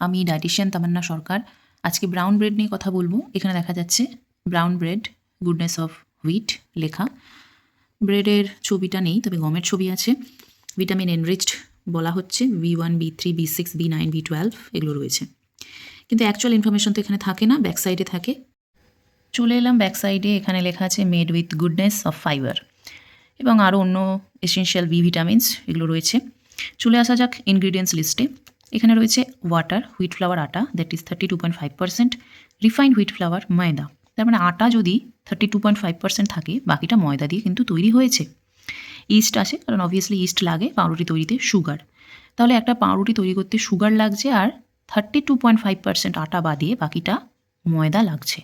আমি ডায়েটিশিয়ান তামান্না সরকার। আজকে brown bread নিয়ে কথা বলবো। এখানে দেখা যাচ্ছে brown bread goodness of wheat লেখা। ব্রেডের ছবিটা নেই, তবে গমের ছবি আছে। ভিটামিন এনরিচড বলা হচ্ছে, B1 B3 B6 B9 B12 এগুলো রয়েছে, কিন্তু অ্যাকচুয়াল ইনফরমেশন তো এখানে থাকে না, ব্যাক সাইডে থাকে। চলে এলাম ব্যাক সাইডে, এখানে লেখা আছে made with goodness of fibre এবং আরও অন্য এসেনশিয়াল বি ভিটামিনস এগুলো রয়েছে। চলে আসা যাক ইনগ্রিডিয়েন্টস লিস্টে। এখানে রয়েছে ওয়াটার, হুইট ফ্লাওয়ার আটা, that is 32.5%, refined wheat flower ময়দা। তার মানে আটা যদি 32.5% থাকে, বাকিটা ময়দা দিয়ে কিন্তু তৈরি হয়েছে। ইস্ট আছে, কারণ অবভিয়াসলি ইস্ট লাগে পাউরুটি তৈরিতে। সুগার, তাহলে একটা পাউরুটি তৈরি করতে সুগার লাগছে, আর 32.5% আটা বাদিয়ে বাকিটা ময়দা লাগছে।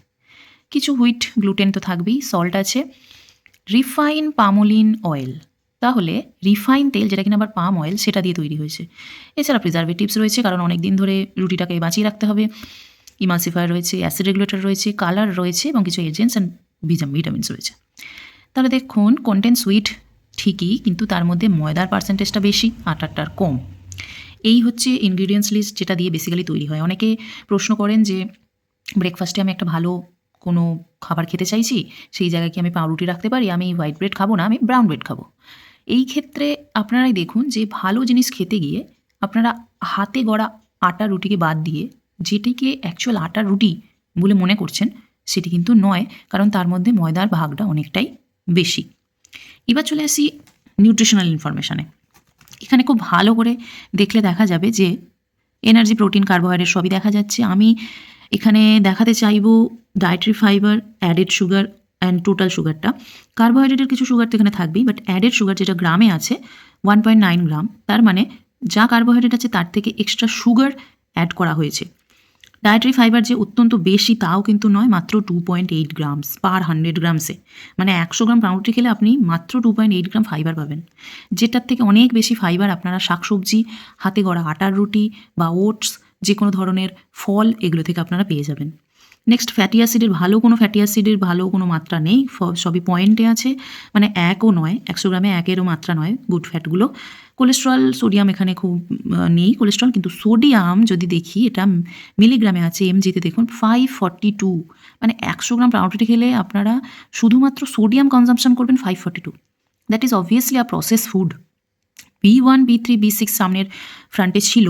কিছু হুইট গ্লুটেন তো থাকবেই। সল্ট আছে, রিফাইন পামোলিন অয়েল, তাহলে রিফাইন তেল যেটা কিনা আবার পাম অয়েল, সেটা দিয়ে তৈরি হয়েছে। এছাড়া প্রিজারভেটিভস রয়েছে, কারণ অনেক দিন ধরে রুটিটাকে বাঁচিয়ে রাখতে হবে। ইমালসিফায়ার রয়েছে, অ্যাসিড রেগুলেটর রয়েছে, কালার রয়েছে এবং কিছু এজেন্টস অ্যান্ড ভিটামিনস রয়েছে। তাহলে দেখুন কন্টেন্ট সুইট ঠিকই, কিন্তু তার মধ্যে ময়দার পার্সেন্টেজটা বেশি, আটারটার কম। এই হচ্ছে ইনগ্রিডিয়েন্টস লিস্ট, যেটা দিয়ে বেসিক্যালি তৈরি হয়। অনেকে প্রশ্ন করেন যে ব্রেকফাস্টে আমি একটা ভালো কোনো খাবার খেতে চাইছি, সেই জায়গায় কি আমি পাউরুটি রাখতে পারি? আমি হোয়াইট ব্রেড খাবো না, আমি ব্রাউন ব্রেড খাবো। এই ক্ষেত্রে আপনারাই দেখুন যে ভালো জিনিস খেতে গিয়ে আপনারা হাতে গড়া আটা রুটিকে বাদ দিয়ে যেটিকে অ্যাকচুয়াল আটার রুটি বলে মনে করছেন, সেটি কিন্তু নয়, কারণ তার মধ্যে ময়দার ভাগটা অনেকটাই বেশি। এবার চলে আসি নিউট্রিশনাল ইনফরমেশানে। এখানে খুব ভালো করে দেখলে দেখা যাবে যে এনার্জি, প্রোটিন, কার্বোহাইড্রেট সবই দেখা যাচ্ছে। আমি এখানে দেখাতে চাইবো dietary fibre, added sugar and total সুগারটা। কার্বোহাইড্রেটের কিছু সুগার তো এখানে থাকবেই, বাট অ্যাডেড সুগার যেটা গ্রামে আছে 1.9 গ্রাম, তার মানে যা কার্বোহাইড্রেট আছে তার থেকে এক্সট্রা সুগার অ্যাড করা হয়েছে। ডায়েটারি ফাইবার যে অত্যন্ত বেশি তাও কিন্তু নয়, মাত্র 2.8 গ্রামস পার 100 গ্রামসে। মানে 100 গ্রাম পাউরুটি খেলে আপনি মাত্র 2.8 গ্রাম ফাইবার পাবেন, যেটার থেকে অনেক বেশি ফাইবার আপনারা শাকসবজি, হাতে গড়া আটার রুটি বা ওটস, যে কোনো ধরনের ফল, এগুলো থেকে আপনারা পেয়ে যাবেন। নেক্সট, ফ্যাটি অ্যাসিডের ভালো কোনো মাত্রা নেই, সবই পয়েন্টে আছে, মানে একও নয়, 100 গ্রামে একেরও মাত্রা নয় গুড ফ্যাটগুলো। কোলেস্ট্রল, সোডিয়াম এখানে খুব নেই কোলেস্ট্রল, কিন্তু সোডিয়াম যদি দেখি এটা মিলিগ্রামে আছে, এমজিতে দেখুন 542, মানে 100 গ্রাম পাউরুটি খেলে আপনারা শুধুমাত্র সোডিয়াম কনজাম্পশন করবেন 542। That is obviously a process food. B1 B3 B6 সামনের ফ্রন্টে ছিল,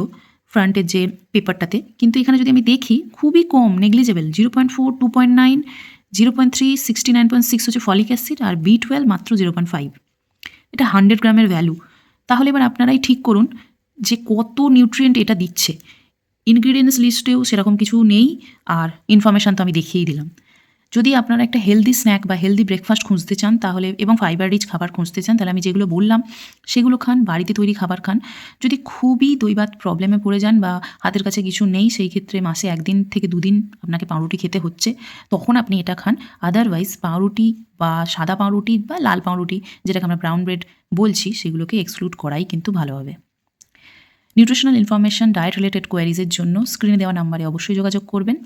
ফ্রন্টের যে পেপারটাতে, কিন্তু এখানে যদি আমি দেখি খুবই কম, নেগলিজেবল, 0.4 2.9 0.3 69.6 হচ্ছে ফলিক অ্যাসিড, আর B12 মাত্র 0.5। এটা 100 গ্রামের ভ্যালু। তাহলে এবার আপনারাই ঠিক করুন যে কত নিউট্রিয়েন্ট এটা দিচ্ছে। ইনগ্রিডিয়েন্টস লিস্টেও সেরকম কিছু নেই, আর ইনফরমেশান তো আমি দেখিয়েই দিলাম। যদি আপনারা একটা হেলদি স্ন্যাক বা হেলদি ব্রেকফাস্ট খুঁজতে চান তাহলে, এবং ফাইবার রিচ খাবার খুঁজতে চান, তাহলে আমি যেগুলো বললাম সেগুলো খান, বাড়িতে তৈরি খাবার খান। যদি খুবই দৈবাত প্রবলেমে পড়ে যান বা হাতের কাছে কিছু নেই, সেই ক্ষেত্রে মাসে 1 দিন থেকে 2 দিন আপনাকে পাউরুটি খেতে হচ্ছে, তখন আপনি এটা খান। আদারওয়াইজ পাউরুটি বা সাদা পাউরুটি বা লাল পাউরুটি, যেটাকে আমরা ব্রাউন ব্রেড বলছি, সেগুলোকে এক্সক্লুড করাই কিন্তু ভালো হবে। নিউট্রিশনাল ইনফরমেশন, ডায়েট রিলেটেড কোয়ারিজের জন্য স্ক্রিনে দেওয়া নাম্বারে অবশ্যই যোগাযোগ করবেন।